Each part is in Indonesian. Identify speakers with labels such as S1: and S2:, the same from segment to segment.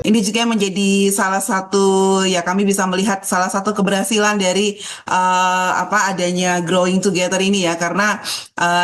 S1: Ini juga menjadi salah satu ya kami bisa melihat salah satu keberhasilan dari adanya growing together ini ya karena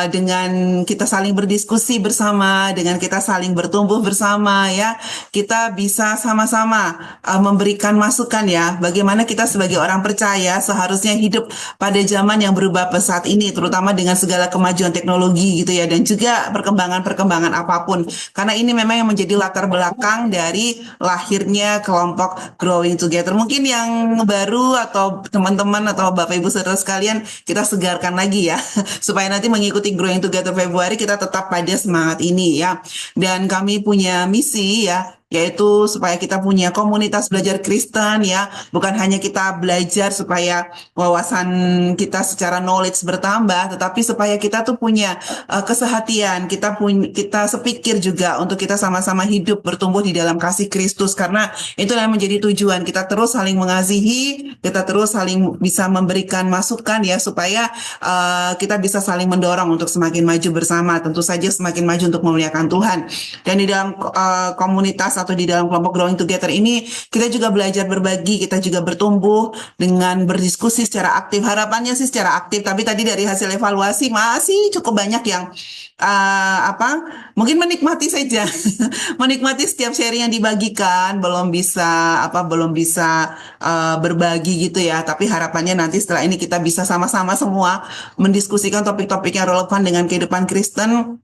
S1: dengan kita saling berdiskusi bersama, dengan kita saling bertumbuh bersama ya, kita bisa sama-sama memberikan masukan ya bagaimana kita sebagai orang percaya seharusnya hidup pada zaman yang berubah pesat ini terutama dengan segala kemajuan teknologi gitu ya dan juga perkembangan-perkembangan apapun. Karena ini memang yang menjadi latar belakang dari lahirnya kelompok Growing Together. Mungkin yang baru atau teman-teman atau Bapak Ibu Saudara sekalian kita segarkan lagi ya supaya nanti mengikuti Growing Together Februari kita tetap pada semangat ini ya. Dan kami punya misi ya yaitu supaya kita punya komunitas belajar Kristen ya, bukan hanya kita belajar supaya wawasan kita secara knowledge bertambah, tetapi supaya kita tuh punya kesehatian, kita sepikir juga untuk kita sama-sama hidup bertumbuh di dalam kasih Kristus karena itu yang menjadi tujuan kita terus saling mengasihi, kita terus saling bisa memberikan masukan ya supaya kita bisa saling mendorong untuk semakin maju bersama, tentu saja semakin maju untuk memuliakan Tuhan. Dan di dalam komunitas atau di dalam kelompok Growing Together ini kita juga belajar berbagi, kita juga bertumbuh dengan berdiskusi secara aktif. Harapannya sih secara aktif, tapi tadi dari hasil evaluasi masih cukup banyak yang mungkin menikmati saja menikmati setiap sharing yang dibagikan belum bisa berbagi gitu ya, tapi harapannya nanti setelah ini kita bisa sama-sama semua mendiskusikan topik-topik yang relevan dengan kehidupan Kristen.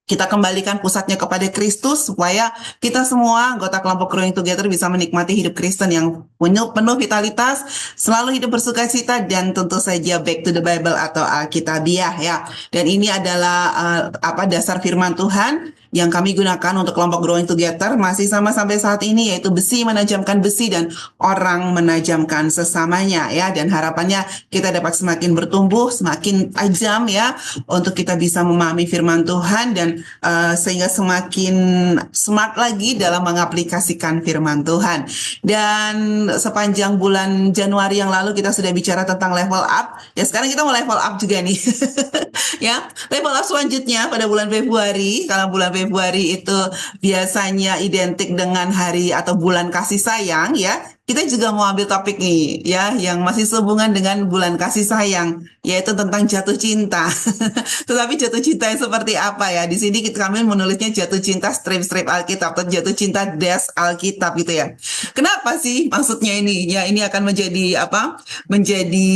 S1: Kita kembalikan pusatnya kepada Kristus supaya kita semua anggota kelompok Growing Together bisa menikmati hidup Kristen yang penuh vitalitas, selalu hidup bersukacita dan tentu saja back to the Bible atau Alkitabiah ya. Dan ini adalah dasar firman Tuhan yang kami gunakan untuk kelompok Growing Together masih sama sampai saat ini, yaitu besi menajamkan besi dan orang menajamkan sesamanya ya. Dan harapannya kita dapat semakin bertumbuh, semakin tajam ya untuk kita bisa memahami firman Tuhan dan sehingga semakin smart lagi dalam mengaplikasikan firman Tuhan. Dan sepanjang bulan Januari yang lalu kita sudah bicara tentang level up. Ya sekarang kita mau level up juga nih. Ya, level up selanjutnya pada bulan Februari. Kalau bulan Februari itu biasanya identik dengan hari atau bulan kasih sayang ya. Kita juga mau ambil topik nih ya yang masih sehubungan dengan bulan kasih sayang, yaitu tentang jatuh cinta. Tetapi jatuh cinta yang seperti apa ya? Di sini kami menulisnya jatuh cinta strip-strip Alkitab atau jatuh cinta dash Alkitab gitu ya. Kenapa sih maksudnya ini? Ya ini akan menjadi menjadi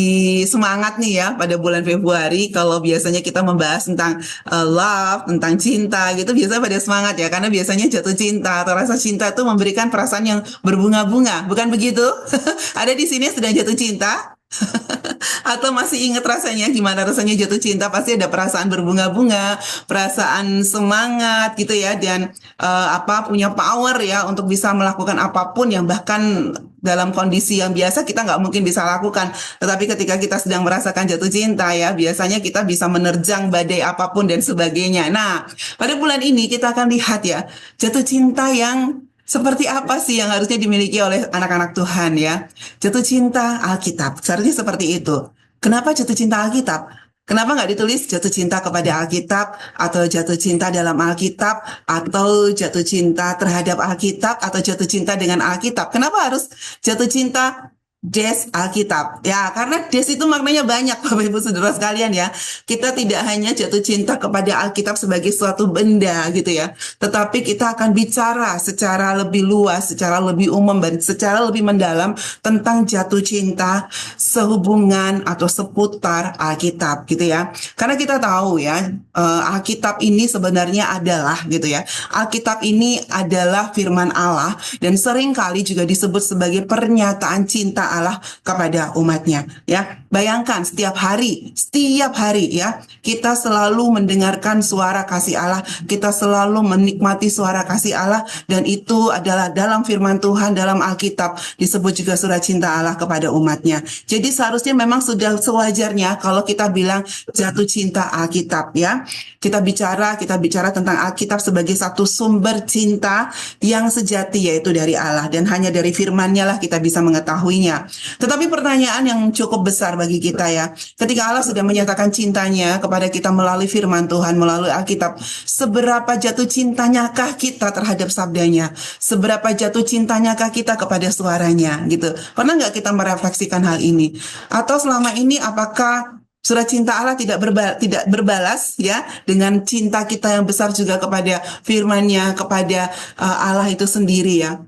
S1: semangat nih ya pada bulan Februari kalau biasanya kita membahas tentang love, tentang cinta gitu biasanya pada semangat ya karena biasanya jatuh cinta atau rasa cinta itu memberikan perasaan yang berbunga-bunga, bukan begitu? Ada di sini yang sedang jatuh cinta? Atau masih ingat rasanya gimana rasanya jatuh cinta? Pasti ada perasaan berbunga-bunga, perasaan semangat gitu ya dan punya power ya untuk bisa melakukan apapun yang bahkan dalam kondisi yang biasa kita nggak mungkin bisa lakukan. Tetapi ketika kita sedang merasakan jatuh cinta ya biasanya kita bisa menerjang badai apapun dan sebagainya. Nah, pada bulan ini kita akan lihat ya jatuh cinta yang seperti apa sih yang harusnya dimiliki oleh anak-anak Tuhan ya? Jatuh cinta Alkitab, seharusnya seperti itu. Kenapa jatuh cinta Alkitab? Kenapa nggak ditulis jatuh cinta kepada Alkitab, atau jatuh cinta dalam Alkitab, atau jatuh cinta terhadap Alkitab, atau jatuh cinta dengan Alkitab? Kenapa harus jatuh cinta Des Alkitab? Ya, karena Des itu maknanya banyak, Bapak Ibu Saudara sekalian ya. Kita tidak hanya jatuh cinta kepada Alkitab sebagai suatu benda gitu ya, tetapi kita akan bicara secara lebih luas, secara lebih umum, dan secara lebih mendalam tentang jatuh cinta sehubungan atau seputar Alkitab gitu ya. Karena kita tahu ya, Alkitab ini sebenarnya adalah gitu ya. Alkitab ini adalah firman Allah dan seringkali juga disebut sebagai pernyataan cinta Allah kepada umatnya ya. Bayangkan setiap hari ya kita selalu mendengarkan suara kasih Allah, kita selalu menikmati suara kasih Allah dan itu adalah dalam firman Tuhan dalam Alkitab disebut juga surat cinta Allah kepada umatnya. Jadi seharusnya memang sudah sewajarnya kalau kita bilang jatuh cinta Alkitab ya. Kita bicara tentang Alkitab sebagai satu sumber cinta yang sejati yaitu dari Allah dan hanya dari firman-Nya lah kita bisa mengetahuinya. Nah, tetapi pertanyaan yang cukup besar bagi kita ya, ketika Allah sudah menyatakan cintanya kepada kita melalui firman Tuhan, melalui Alkitab, seberapa jatuh cintanyakah kita terhadap sabdanya? Seberapa jatuh cintanyakah kita kepada suaranya gitu? Pernah nggak kita merefleksikan hal ini? Atau selama ini apakah surat cinta Allah tidak berbalas ya dengan cinta kita yang besar juga kepada firman-Nya, kepada Allah itu sendiri ya.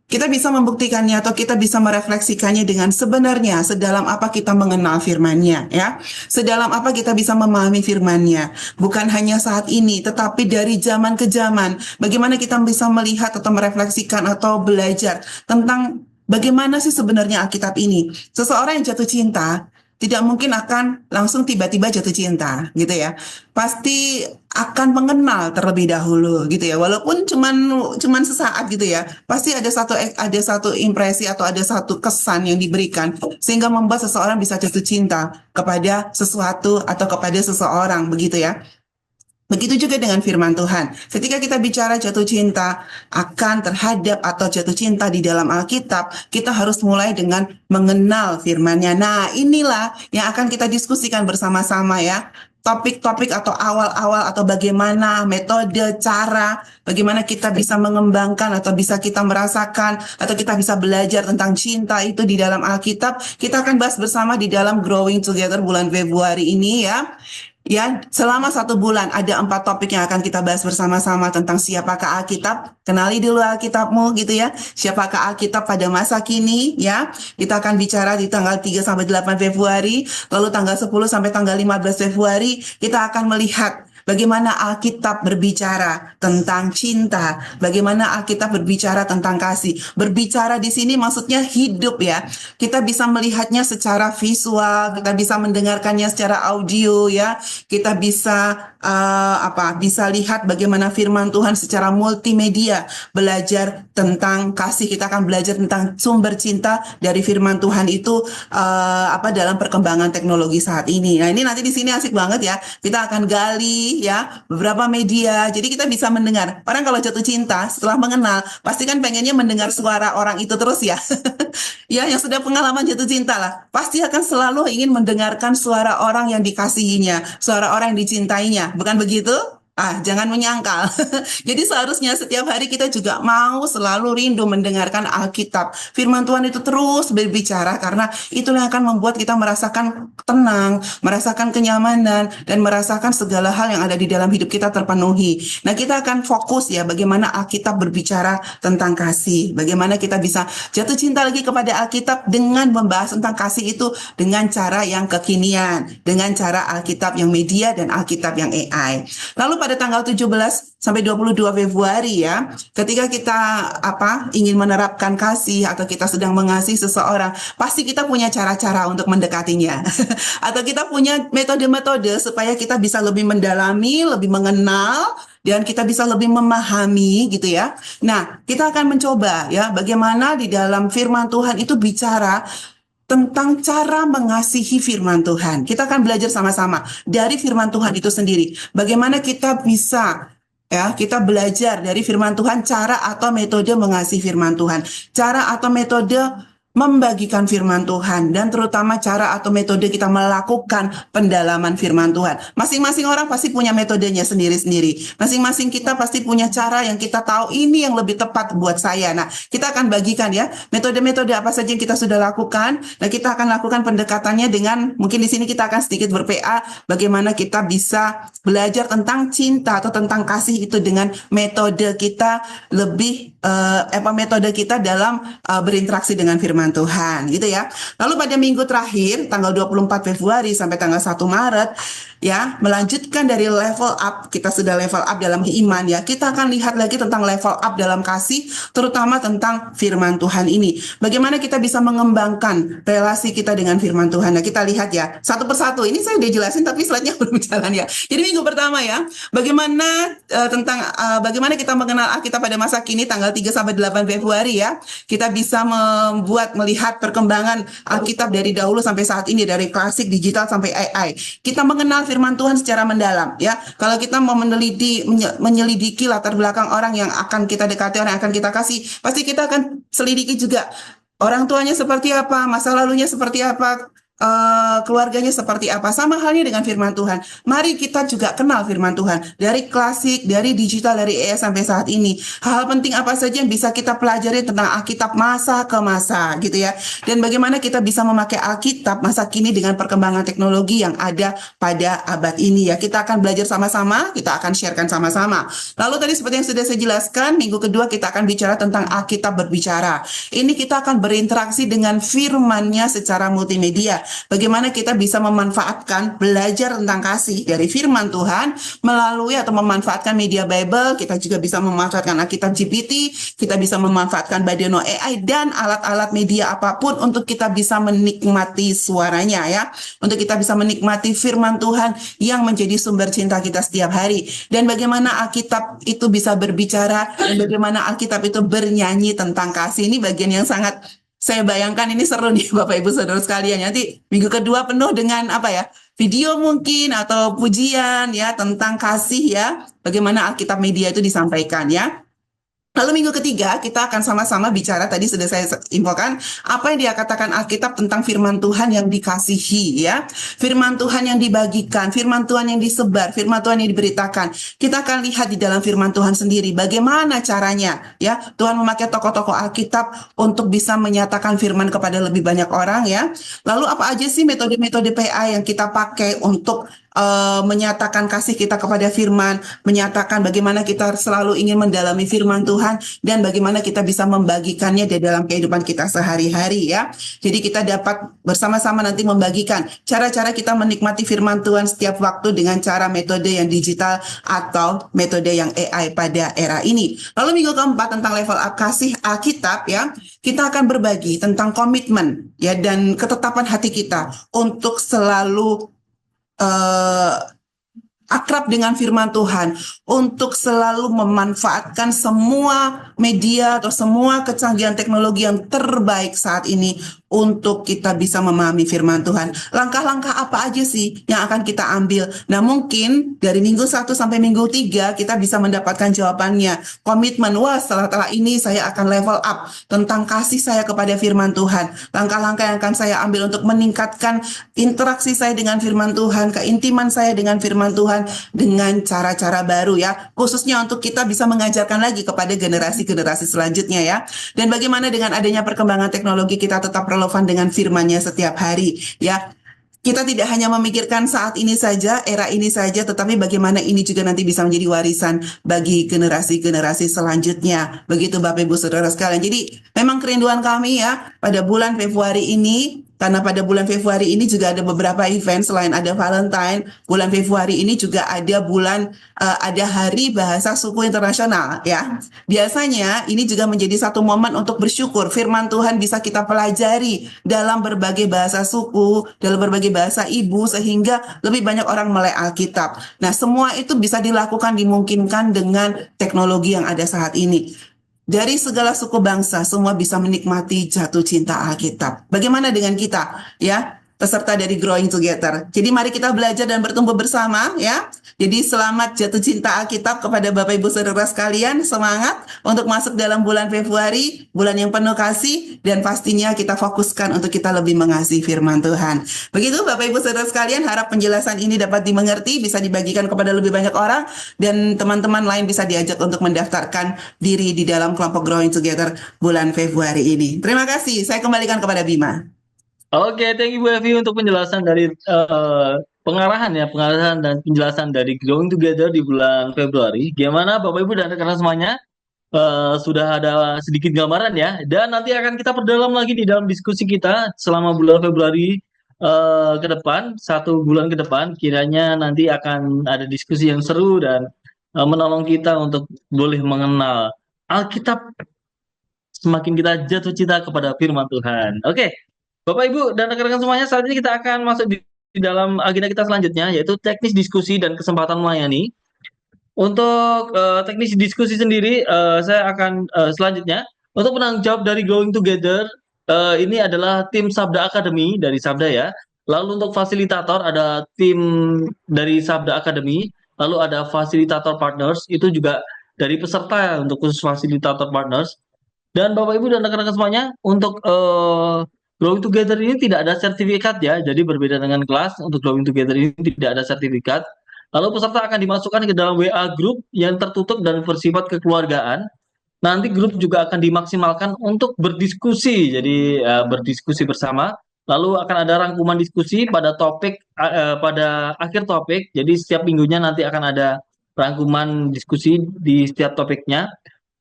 S1: Kita bisa membuktikannya atau kita bisa merefleksikannya dengan sebenarnya sedalam apa kita mengenal firman-Nya ya. Sedalam apa kita bisa memahami firman-Nya. Bukan hanya saat ini tetapi dari zaman ke zaman. Bagaimana kita bisa melihat atau merefleksikan atau belajar tentang bagaimana sih sebenarnya Alkitab ini. Seseorang yang jatuh cinta tidak mungkin akan langsung tiba-tiba jatuh cinta gitu ya. Pasti akan mengenal terlebih dahulu gitu ya. Walaupun cuman sesaat gitu ya. Pasti ada satu impresi atau ada satu kesan yang diberikan sehingga membuat seseorang bisa jatuh cinta kepada sesuatu atau kepada seseorang begitu ya. Begitu juga dengan firman Tuhan. Ketika kita bicara jatuh cinta akan terhadap atau jatuh cinta di dalam Alkitab, kita harus mulai dengan mengenal firman-Nya. Nah, inilah yang akan kita diskusikan bersama-sama ya. Topik-topik atau awal-awal atau bagaimana metode, cara, bagaimana kita bisa mengembangkan atau bisa kita merasakan atau kita bisa belajar tentang cinta itu di dalam Alkitab. Kita akan bahas bersama di dalam Growing Together bulan Februari ini ya. Ya, selama 1 bulan ada 4 topik yang akan kita bahas bersama-sama tentang siapakah Alkitab. Kenali dulu Alkitabmu gitu ya. Siapakah Alkitab pada masa kini ya. Kita akan bicara di tanggal 3 sampai 8 Februari, lalu tanggal 10 sampai tanggal 15 Februari kita akan melihat bagaimana Alkitab berbicara tentang cinta, bagaimana Alkitab berbicara tentang kasih. Berbicara di sini maksudnya hidup ya. Kita bisa melihatnya secara visual, kita bisa mendengarkannya secara audio ya. Kita bisa bisa lihat bagaimana firman Tuhan secara multimedia, belajar tentang kasih. Kita akan belajar tentang sumber cinta dari firman Tuhan itu dalam perkembangan teknologi saat ini. Nah, ini nanti di sini asik banget ya. Kita akan gali ya beberapa media. Jadi kita bisa mendengar. Orang kalau jatuh cinta setelah mengenal, pasti kan pengennya mendengar suara orang itu terus ya. Ya, yang sudah pengalaman jatuh cinta lah, pasti akan selalu ingin mendengarkan suara orang yang dikasihinya, suara orang yang dicintainya. Bukan begitu? Jangan menyangkal. Jadi seharusnya setiap hari kita juga mau selalu rindu mendengarkan Alkitab. Firman Tuhan itu terus berbicara karena itulah yang akan membuat kita merasakan tenang, merasakan kenyamanan, dan merasakan segala hal yang ada di dalam hidup kita terpenuhi. Nah, kita akan fokus ya bagaimana Alkitab berbicara tentang kasih. Bagaimana kita bisa jatuh cinta lagi kepada Alkitab dengan membahas tentang kasih itu dengan cara yang kekinian, dengan cara Alkitab yang media dan Alkitab yang AI. Lalu pada tanggal 17 sampai 22 Februari ya, ketika kita ingin menerapkan kasih atau kita sedang mengasihi seseorang, pasti kita punya cara-cara untuk mendekatinya. Atau kita punya metode-metode supaya kita bisa lebih mendalami, lebih mengenal, dan kita bisa lebih memahami gitu ya. Nah, kita akan mencoba ya bagaimana di dalam firman Tuhan itu bicara tentang cara mengasihi firman Tuhan. Kita akan belajar sama-sama dari firman Tuhan itu sendiri. Bagaimana kita bisa kita belajar dari firman Tuhan cara atau metode mengasihi firman Tuhan. Cara atau metode membagikan firman Tuhan, dan terutama cara atau metode kita melakukan pendalaman firman Tuhan. Masing-masing orang pasti punya metodenya sendiri-sendiri. Masing-masing kita pasti punya cara yang kita tahu ini yang lebih tepat buat saya. Nah, kita akan bagikan ya metode-metode apa saja yang kita sudah lakukan. Nah, kita akan lakukan pendekatannya dengan, mungkin di sini kita akan sedikit ber-PA bagaimana kita bisa belajar tentang cinta atau tentang kasih itu dengan metode kita lebih metode kita dalam berinteraksi dengan firman Tuhan gitu ya. Lalu pada minggu terakhir tanggal 24 Februari sampai tanggal 1 Maret ya, melanjutkan dari level up, kita sudah level up dalam iman ya. Kita akan lihat lagi tentang level up dalam kasih, terutama tentang firman Tuhan ini. Bagaimana kita bisa mengembangkan relasi kita dengan firman Tuhan. Nah, kita lihat ya satu persatu. Ini saya udah jelasin tapi slide-nya belum jalan ya. Jadi minggu pertama ya, bagaimana bagaimana kita mengenal Alkitab pada masa kini tanggal 3 sampai 8 Februari ya. Kita bisa melihat perkembangan Alkitab dari dahulu sampai saat ini, dari klasik, digital sampai AI. Kita mengenal firman Tuhan secara mendalam ya. Kalau kita mau menyelidiki latar belakang orang yang akan kita dekati, orang yang akan kita kasih, pasti kita akan selidiki juga orang tuanya seperti apa, masa lalunya seperti apa, keluarganya seperti apa. Sama halnya dengan firman Tuhan. Mari kita juga kenal firman Tuhan. Dari klasik, dari digital, dari AI sampai saat ini. Hal-hal penting apa saja yang bisa kita pelajari tentang Alkitab masa ke masa gitu ya. Dan bagaimana kita bisa memakai Alkitab masa kini dengan perkembangan teknologi yang ada pada abad ini ya. Kita akan belajar sama-sama, kita akan sharekan sama-sama. Lalu tadi seperti yang sudah saya jelaskan, minggu kedua kita akan bicara tentang Alkitab berbicara. Ini kita akan berinteraksi dengan firman-Nya secara multimedia. Bagaimana kita bisa memanfaatkan belajar tentang kasih dari firman Tuhan melalui atau memanfaatkan media Bible, kita juga bisa memanfaatkan Alkitab GPT, kita bisa memanfaatkan Badeno AI dan alat-alat media apapun untuk kita bisa menikmati suaranya ya. Untuk kita bisa menikmati firman Tuhan yang menjadi sumber cinta kita setiap hari. Dan bagaimana Alkitab itu bisa berbicara dan bagaimana Alkitab itu bernyanyi tentang kasih. Ini bagian yang sangat saya bayangkan ini seru nih Bapak Ibu Saudara sekalian. Nanti minggu kedua penuh dengan apa ya? Video mungkin atau pujian ya tentang kasih ya. Bagaimana Alkitab media itu disampaikan ya. Lalu minggu ketiga kita akan sama-sama bicara tadi sudah saya infokan apa yang dia katakan Alkitab tentang firman Tuhan yang dikasihi ya. Firman Tuhan yang dibagikan, firman Tuhan yang disebar, firman Tuhan yang diberitakan. Kita akan lihat di dalam firman Tuhan sendiri bagaimana caranya ya. Tuhan memakai tokoh-tokoh Alkitab untuk bisa menyatakan firman kepada lebih banyak orang ya. Lalu apa aja sih metode-metode PA yang kita pakai untuk menyatakan kasih kita kepada firman, menyatakan bagaimana kita selalu ingin mendalami firman Tuhan, dan bagaimana kita bisa membagikannya di dalam kehidupan kita sehari-hari ya. Jadi kita dapat bersama-sama nanti membagikan cara-cara kita menikmati firman Tuhan setiap waktu dengan cara metode yang digital atau metode yang AI pada era ini. Lalu minggu keempat tentang level kasih Alkitab ya, kita akan berbagi tentang komitmen ya dan ketetapan hati kita untuk selalu akrab dengan firman Tuhan, untuk selalu memanfaatkan semua media atau semua kecanggihan teknologi yang terbaik saat ini untuk kita bisa memahami firman Tuhan. Langkah-langkah apa aja sih yang akan kita ambil? Nah, mungkin dari minggu 1 sampai minggu 3 kita bisa mendapatkan jawabannya. Komitmen, wah setelah ini saya akan level up tentang kasih saya kepada firman Tuhan. Langkah-langkah yang akan saya ambil untuk meningkatkan interaksi saya dengan firman Tuhan, keintiman saya dengan firman Tuhan dengan cara-cara baru ya. Khususnya untuk kita bisa mengajarkan lagi kepada generasi-generasi selanjutnya ya. Dan bagaimana dengan adanya perkembangan teknologi kita tetap relevan dengan firman-Nya setiap hari ya. Kita tidak hanya memikirkan saat ini saja, era ini saja, tetapi bagaimana ini juga nanti bisa menjadi warisan bagi generasi-generasi selanjutnya. Begitu Bapak Ibu Saudara sekalian. Jadi memang kerinduan kami ya pada bulan Februari ini, karena pada bulan Februari ini juga ada beberapa event selain ada Valentine, bulan Februari ini juga ada ada Hari Bahasa Suku Internasional ya. Biasanya ini juga menjadi satu momen untuk bersyukur firman Tuhan bisa kita pelajari dalam berbagai bahasa suku, dalam berbagai bahasa ibu sehingga lebih banyak orang melek Alkitab. Nah, semua itu bisa dilakukan dimungkinkan dengan teknologi yang ada saat ini. Dari segala suku bangsa, semua bisa menikmati jatuh cinta Alkitab. Bagaimana dengan kita, ya? Peserta dari Growing Together. Jadi mari kita belajar dan bertumbuh bersama, ya. Jadi selamat jatuh cinta Alkitab kepada Bapak Ibu Saudara sekalian. Semangat untuk masuk dalam bulan Februari, bulan yang penuh kasih, dan pastinya kita fokuskan untuk kita lebih mengasihi firman Tuhan. Begitu Bapak Ibu Saudara sekalian, harap penjelasan ini dapat dimengerti, bisa dibagikan kepada lebih banyak orang, dan teman-teman lain bisa diajak untuk mendaftarkan diri di dalam kelompok Growing Together bulan Februari ini. Terima kasih, saya kembalikan kepada Bima.
S2: Oke, thank you Bu Evi untuk penjelasan dari pengarahan dan penjelasan dari Growing Together di bulan Februari. Gimana Bapak Ibu dan rekan semuanya? Sudah ada sedikit gambaran ya, dan nanti akan kita perdalam lagi di dalam diskusi kita selama bulan Februari ke depan, 1 bulan ke depan, kiranya nanti akan ada diskusi yang seru dan menolong kita untuk boleh mengenal Alkitab, semakin kita jatuh cinta kepada firman Tuhan. Oke, Bapak Ibu dan rekan-rekan semuanya, saat ini kita akan masuk di dalam agenda kita selanjutnya, yaitu teknis diskusi dan kesempatan melayani. Untuk teknis diskusi sendiri, saya akan selanjutnya untuk penanggung jawab dari Going Together, ini adalah tim Sabda Academy dari Sabda ya. Lalu untuk fasilitator ada tim dari Sabda Academy, lalu ada fasilitator partners, itu juga dari peserta ya, untuk khusus fasilitator partners. Dan Bapak Ibu dan rekan-rekan semuanya, untuk Growing Together ini tidak ada sertifikat ya. Jadi berbeda dengan kelas, untuk Growing Together ini tidak ada sertifikat. Lalu peserta akan dimasukkan ke dalam WA group yang tertutup dan bersifat kekeluargaan. Nanti grup juga akan dimaksimalkan untuk berdiskusi. Jadi berdiskusi bersama. Lalu akan ada rangkuman diskusi pada topik pada akhir topik. Jadi setiap minggunya nanti akan ada rangkuman diskusi di setiap topiknya.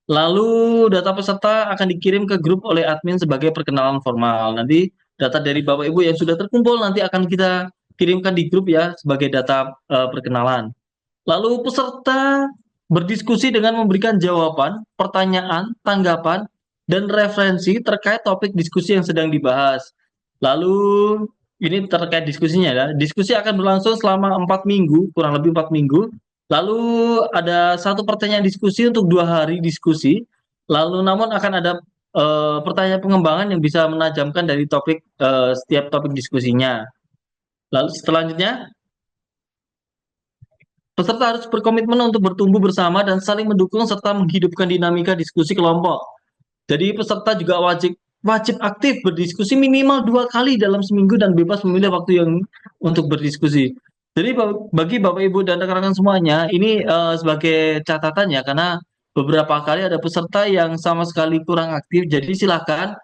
S2: Lalu data peserta akan dikirim ke grup oleh admin sebagai perkenalan formal. Nanti data dari Bapak Ibu yang sudah terkumpul nanti akan kita kirimkan di grup ya sebagai data perkenalan. Lalu peserta berdiskusi dengan memberikan jawaban, pertanyaan, tanggapan, dan referensi terkait topik diskusi yang sedang dibahas. Lalu ini terkait diskusinya ya. Diskusi akan berlangsung selama 4 minggu, kurang lebih 4 minggu. Lalu ada satu pertanyaan diskusi untuk 2 hari diskusi. Lalu namun akan ada pertanyaan pengembangan yang bisa menajamkan dari topik setiap topik diskusinya. Lalu selanjutnya peserta harus berkomitmen untuk bertumbuh bersama dan saling mendukung serta menghidupkan dinamika diskusi kelompok. Jadi peserta juga wajib aktif berdiskusi minimal 2 kali dalam seminggu dan bebas memilih waktu yang untuk berdiskusi. Jadi bagi Bapak Ibu dan rekan-rekan semuanya, ini sebagai catatan ya, karena beberapa kali ada peserta yang sama sekali kurang aktif. Jadi silakan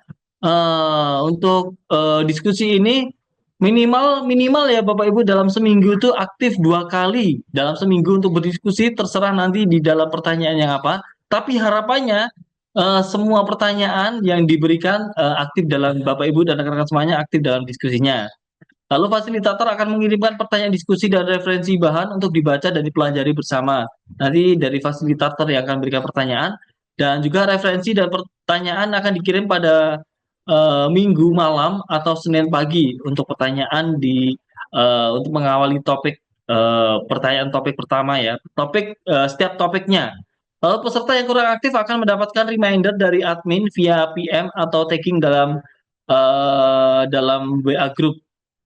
S2: untuk diskusi ini minimal minimal ya Bapak Ibu dalam seminggu itu aktif 2 kali dalam seminggu untuk berdiskusi, terserah nanti di dalam pertanyaan yang apa. Tapi harapannya semua pertanyaan yang diberikan aktif dalam Bapak Ibu dan rekan-rekan semuanya aktif dalam diskusinya. Lalu fasilitator akan mengirimkan pertanyaan diskusi dan referensi bahan untuk dibaca dan dipelajari bersama. Nanti dari fasilitator yang akan memberikan pertanyaan dan juga referensi dan pertanyaan akan dikirim pada Minggu malam atau Senin pagi untuk pertanyaan untuk mengawali topik pertanyaan topik pertama ya. Setiap topiknya. Lalu peserta yang kurang aktif akan mendapatkan reminder dari admin via PM atau tagging dalam WA group.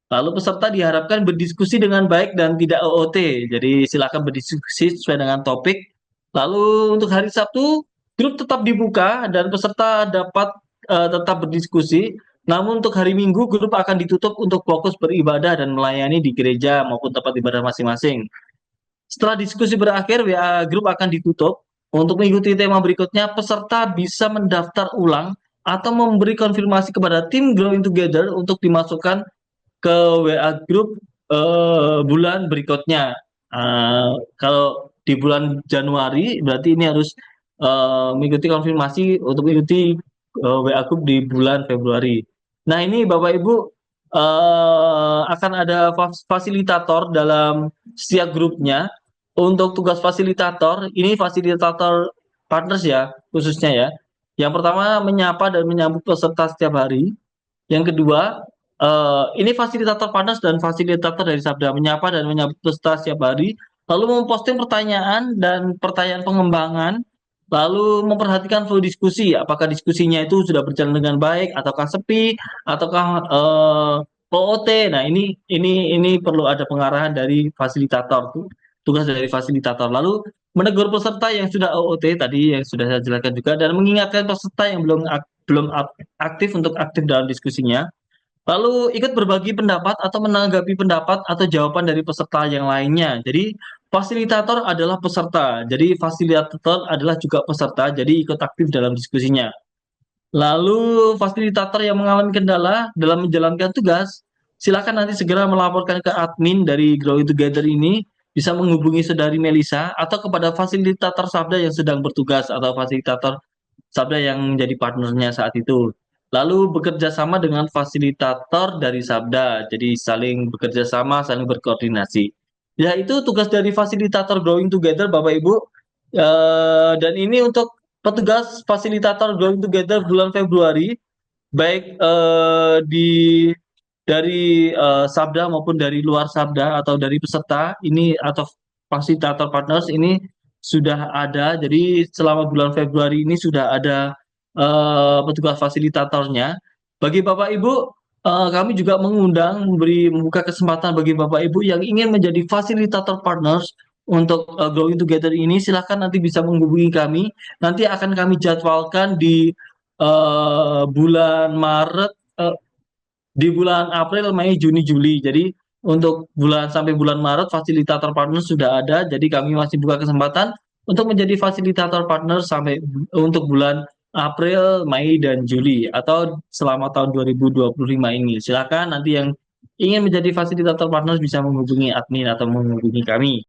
S2: Lalu peserta diharapkan berdiskusi dengan baik dan tidak OOT. Jadi silakan berdiskusi sesuai dengan topik. Lalu untuk hari Sabtu, grup tetap dibuka dan peserta dapat tetap berdiskusi. Namun untuk hari Minggu, grup akan ditutup untuk fokus beribadah dan melayani di gereja maupun tempat ibadah masing-masing. Setelah diskusi berakhir, WA grup akan ditutup. Untuk mengikuti tema berikutnya, peserta bisa mendaftar ulang atau memberi konfirmasi kepada tim Growing Together untuk dimasukkan ke WA grup bulan berikutnya. Kalau di bulan Januari berarti ini harus mengikuti konfirmasi untuk mengikuti WA grup di bulan Februari. Nah ini Bapak Ibu akan ada fasilitator dalam setiap grupnya. Untuk tugas fasilitator, ini fasilitator partners ya khususnya ya. Yang pertama menyapa dan menyambut peserta setiap hari. Yang kedua, ini fasilitator panas dan fasilitator dari Sabda menyapa dan menyambut peserta setiap hari, lalu memposting pertanyaan dan pertanyaan pengembangan, lalu memperhatikan flow diskusi, apakah diskusinya itu sudah berjalan dengan baik, ataukah sepi, ataukah OOT. Nah, ini perlu ada pengarahan dari fasilitator, tugas dari fasilitator. Lalu menegur peserta yang sudah OOT tadi yang sudah saya jelaskan juga dan mengingatkan peserta yang belum aktif untuk aktif dalam diskusinya. Lalu ikut berbagi pendapat atau menanggapi pendapat atau jawaban dari peserta yang lainnya. Jadi fasilitator adalah peserta. Jadi fasilitator adalah juga peserta. Jadi ikut aktif dalam diskusinya. Lalu fasilitator yang mengalami kendala dalam menjalankan tugas, silakan nanti segera melaporkan ke admin dari Growing Together ini, bisa menghubungi saudari Melisa atau kepada fasilitator Sabda yang sedang bertugas atau fasilitator Sabda yang menjadi partnernya saat itu. Lalu bekerja sama dengan fasilitator dari Sabda, jadi saling bekerja sama, saling berkoordinasi. Ya itu tugas dari fasilitator Growing Together, Bapak Ibu. Dan ini untuk petugas fasilitator Growing Together bulan Februari, baik dari Sabda maupun dari luar Sabda atau dari peserta ini atau fasilitator partners ini sudah ada. Jadi selama bulan Februari ini sudah ada petugas fasilitatornya. Bagi Bapak Ibu, kami juga membuka kesempatan bagi Bapak Ibu yang ingin menjadi fasilitator partners untuk Growing Together ini, silahkan nanti bisa menghubungi kami. Nanti akan kami jadwalkan di bulan Maret, eh, di bulan April, Mei, Juni, Juli. Jadi untuk bulan sampai bulan Maret fasilitator partner sudah ada. Jadi kami masih buka kesempatan untuk menjadi fasilitator partner sampai untuk bulan April, Mei, dan Juli atau selama tahun 2025 ini. Silakan nanti yang ingin menjadi fasilitator partner bisa menghubungi admin atau menghubungi kami.